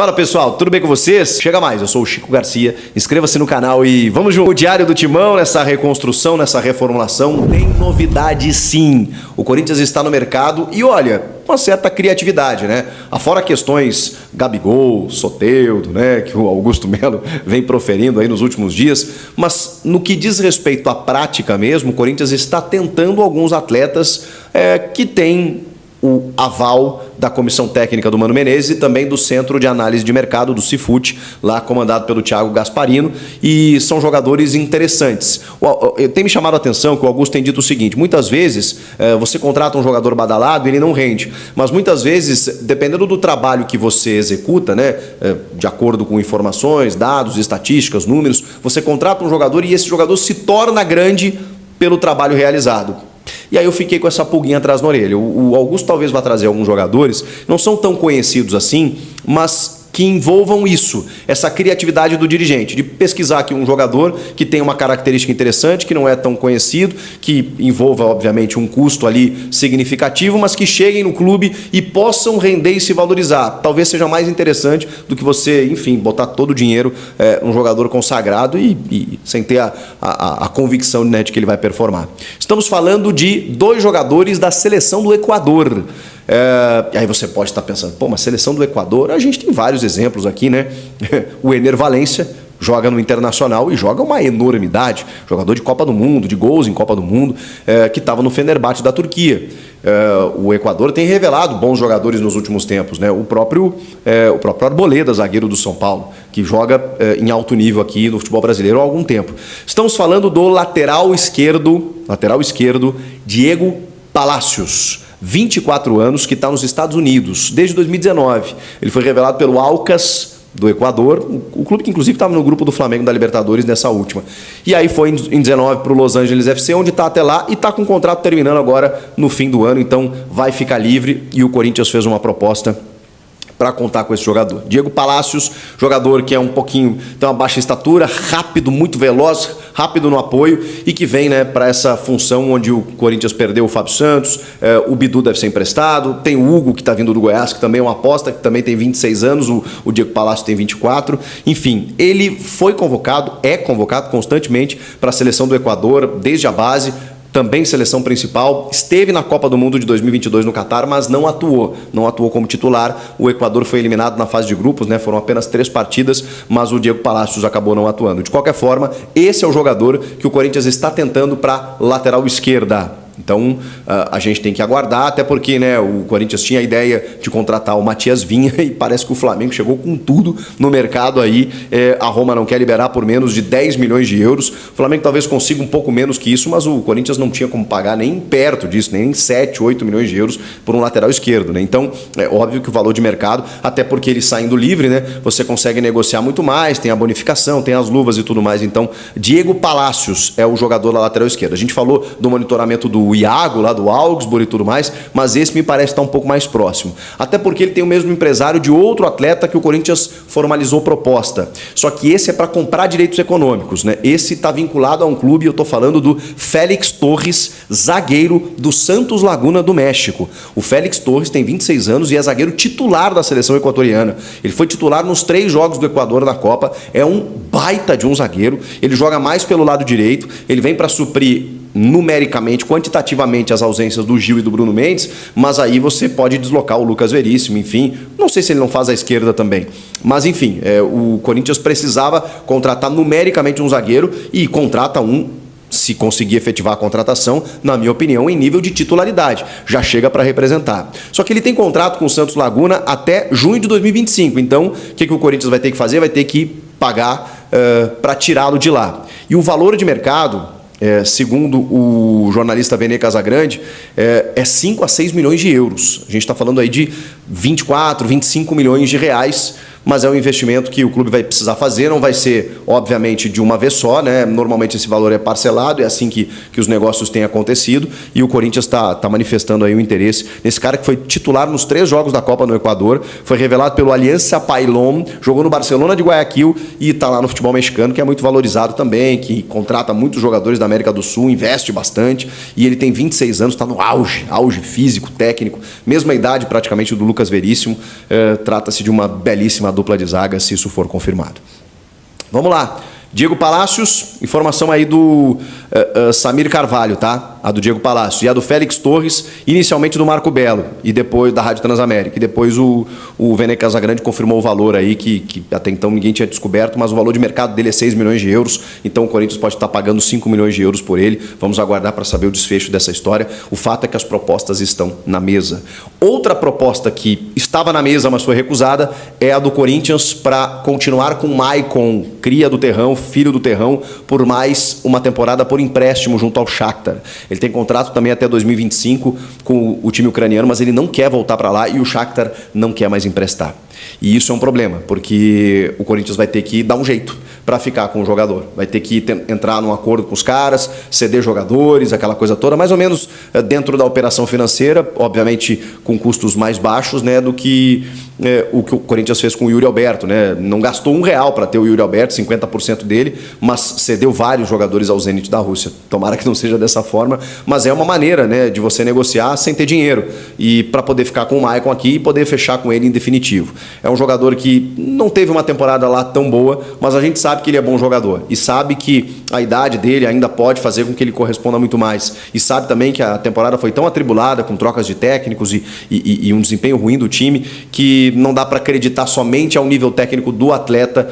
Fala pessoal, tudo bem com vocês? Chega mais, eu sou o Chico Garcia, inscreva-se no canal e vamos junto. O Diário do Timão, nessa reconstrução, nessa reformulação, tem novidade sim. O Corinthians está no mercado e olha, uma certa criatividade, né? Afora questões Gabigol, Soteldo, né? Que o Augusto Melo vem proferindo aí nos últimos dias, mas no que diz respeito à prática mesmo, o Corinthians está tentando alguns atletas que têm o aval da comissão técnica do Mano Menezes e também do Centro de Análise de Mercado, do Cifute, lá comandado pelo Thiago Gasparino, e são jogadores interessantes. Tem me chamado a atenção que o Augusto tem dito o seguinte, muitas vezes você contrata um jogador badalado e ele não rende, mas muitas vezes, dependendo do trabalho que você executa, né, de acordo com informações, dados, estatísticas, números, você contrata um jogador e esse jogador se torna grande pelo trabalho realizado. E aí eu fiquei com essa pulguinha atrás na orelha. O Augusto talvez vá trazer alguns jogadores, não são tão conhecidos assim, mas que envolvam isso, essa criatividade do dirigente, de pesquisar aqui um jogador que tem uma característica interessante, que não é tão conhecido, que envolva, obviamente, um custo ali significativo, mas que cheguem no clube e possam render e se valorizar. Talvez seja mais interessante do que você, enfim, botar todo o dinheiro num jogador consagrado e sem ter a convicção, né, de que ele vai performar. Estamos falando de dois jogadores da seleção do Equador. E aí você pode estar pensando, pô, mas seleção do Equador, a gente tem vários exemplos aqui, né? O Ener Valencia joga no Internacional e joga uma enormidade, jogador de Copa do Mundo, de gols em Copa do Mundo, que estava no Fenerbahçe da Turquia. O Equador tem revelado bons jogadores nos últimos tempos, né? O próprio Arboleda, zagueiro do São Paulo, que joga em alto nível aqui no futebol brasileiro há algum tempo. Estamos falando do lateral esquerdo, Diego Palacios, 24 anos, que está nos Estados Unidos desde 2019. Ele foi revelado pelo Alcas do Equador, o clube que inclusive estava no grupo do Flamengo da Libertadores nessa última. E aí foi em 19 para o Los Angeles FC, onde está até lá e está com o contrato terminando agora no fim do ano, então vai ficar livre e o Corinthians fez uma proposta para contar com esse jogador. Diego Palacios, jogador que é tem uma baixa estatura, rápido, muito veloz, rápido no apoio e que vem, né, para essa função onde o Corinthians perdeu o Fábio Santos, o Bidu deve ser emprestado, tem o Hugo que está vindo do Goiás, que também é uma aposta, que também tem 26 anos, o Diego Palacios tem 24, enfim, ele foi convocado, é convocado constantemente para a seleção do Equador, desde a base, também seleção principal, esteve na Copa do Mundo de 2022 no Catar, mas não atuou como titular. O Equador foi eliminado na fase de grupos, né? Foram apenas 3 partidas, mas o Diego Palacios acabou não atuando. De qualquer forma, esse é o jogador que o Corinthians está tentando para lateral esquerda. Então, a gente tem que aguardar, até porque, né, o Corinthians tinha a ideia de contratar o Matias Vinha e parece que o Flamengo chegou com tudo no mercado aí. A Roma não quer liberar por menos de 10 milhões de euros. O Flamengo talvez consiga um pouco menos que isso, mas o Corinthians não tinha como pagar nem perto disso, nem 7, 8 milhões de euros por um lateral esquerdo, né? Então, é óbvio que o valor de mercado, até porque ele saindo livre, né, você consegue negociar muito mais, tem a bonificação, tem as luvas e tudo mais. Então, Diego Palacios é o jogador da lateral esquerda. A gente falou do monitoramento do Iago, lá do Augsburg e tudo mais, mas esse me parece estar um pouco mais próximo. Até porque ele tem o mesmo empresário de outro atleta que o Corinthians formalizou proposta. Só que esse é para comprar direitos econômicos, né? Esse está vinculado a um clube, eu estou falando do Félix Torres, zagueiro do Santos Laguna do México. O Félix Torres tem 26 anos e é zagueiro titular da seleção equatoriana. Ele foi titular nos 3 jogos do Equador na Copa, é um baita de um zagueiro, ele joga mais pelo lado direito, ele vem para suprir numericamente, quantitativamente as ausências do Gil e do Bruno Mendes, mas aí você pode deslocar o Lucas Veríssimo, enfim, não sei se ele não faz a esquerda também, mas enfim, o Corinthians precisava contratar numericamente um zagueiro e contrata um, se conseguir efetivar a contratação, na minha opinião, em nível de titularidade, já chega para representar. Só que ele tem contrato com o Santos Laguna até junho de 2025, então o que o Corinthians vai ter que fazer? Vai ter que pagar para tirá-lo de lá. E o valor de mercado, segundo o jornalista Vene Casagrande, é 5 a 6 milhões de euros. A gente está falando aí de 24, 25 milhões de reais, mas é um investimento que o clube vai precisar fazer, não vai ser, obviamente, de uma vez só, né? Normalmente esse valor é parcelado, é assim que os negócios têm acontecido, e o Corinthians está manifestando aí o interesse nesse cara que foi titular nos 3 jogos da Copa no Equador, foi revelado pelo Aliança Pailón, jogou no Barcelona de Guayaquil e está lá no futebol mexicano, que é muito valorizado também, que contrata muitos jogadores da América do Sul, investe bastante, e ele tem 26 anos, está no auge físico, técnico, mesma idade praticamente do Lucas Veríssimo. Trata-se de uma belíssima na dupla de zaga, se isso for confirmado. Vamos lá. Diego Palacios, informação aí do Samir Carvalho, tá? A do Diego Palacios. E a do Félix Torres, inicialmente do Marco Belo, e depois da Rádio Transamérica. E depois o Vene Casagrande confirmou o valor aí, que até então ninguém tinha descoberto, mas o valor de mercado dele é 6 milhões de euros, então o Corinthians pode estar pagando 5 milhões de euros por ele. Vamos aguardar para saber o desfecho dessa história. O fato é que as propostas estão na mesa. Outra proposta que estava na mesa, mas foi recusada, é a do Corinthians para continuar com o Maicon, cria do Terrão, filho do Terrão, por mais uma temporada por empréstimo junto ao Shakhtar. Ele tem contrato também até 2025 com o time ucraniano, mas ele não quer voltar para lá e o Shakhtar não quer mais emprestar. E isso é um problema, porque o Corinthians vai ter que dar um jeito para ficar com o jogador. Vai ter que entrar num acordo com os caras, ceder jogadores, aquela coisa toda, mais ou menos dentro da operação financeira, obviamente com custos mais baixos, né, do que o que o Corinthians fez com o Yuri Alberto, né? Não gastou R$1 para ter o Yuri Alberto, 50% dele, mas cedeu vários jogadores ao Zenit da Rússia. Tomara que não seja dessa forma, mas é uma maneira, né, de você negociar sem ter dinheiro e para poder ficar com o Maicon aqui e poder fechar com ele em definitivo. É um jogador que não teve uma temporada lá tão boa, mas a gente sabe que ele é bom jogador e sabe que a idade dele ainda pode fazer com que ele corresponda muito mais. E sabe também que a temporada foi tão atribulada, com trocas de técnicos e um desempenho ruim do time, que não dá para acreditar somente ao nível técnico do atleta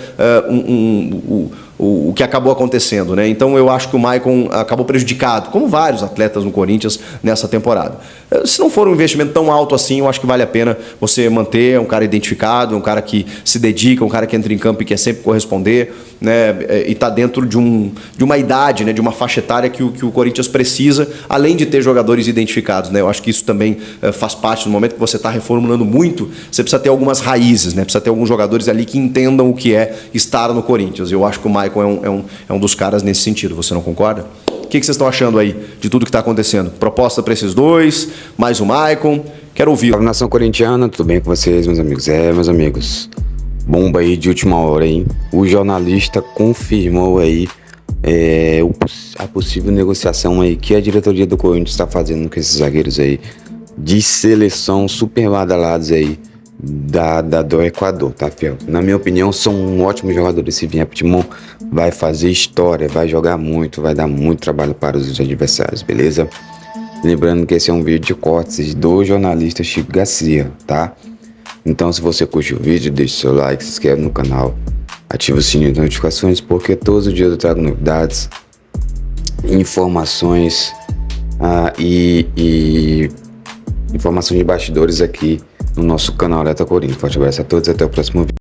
o que acabou acontecendo, né? Então eu acho que o Maicon acabou prejudicado, como vários atletas no Corinthians nessa temporada. Se não for um investimento tão alto assim, eu acho que vale a pena você manter um cara identificado, um cara que se dedica, um cara que entra em campo e quer sempre corresponder, né? E está dentro de uma idade, né? De uma faixa etária que o Corinthians precisa, além de ter jogadores identificados, né? Eu acho que isso também faz parte do momento que você está reformulando muito, você precisa ter algumas raízes, né? Precisa ter alguns jogadores ali que entendam o que é estar no Corinthians. Eu acho que o Maicon é um dos caras nesse sentido, você não concorda? O que vocês estão achando aí de tudo que está acontecendo? Proposta para esses dois, mais o Maicon, quero ouvir. Salve, nação corintiana, tudo bem com vocês, meus amigos? Meus amigos, bomba aí de última hora, hein? O jornalista confirmou aí a possível negociação aí que a diretoria do Corinthians está fazendo com esses zagueiros aí de seleção super badalados aí do Equador, tá, fiel? Na minha opinião, são um ótimo jogador. Esse vier pro Timão vai fazer história, vai jogar muito, vai dar muito trabalho para os adversários, beleza? Lembrando que esse é um vídeo de cortes do jornalista Chico Garcia, tá? Então, se você curte o vídeo, deixe seu like, se inscreve no canal, ativa o sininho de notificações, porque todos os dias eu trago novidades, informações e informações de bastidores aqui no nosso canal Alerta Corinthians. Forte abraço a todos e até o próximo vídeo.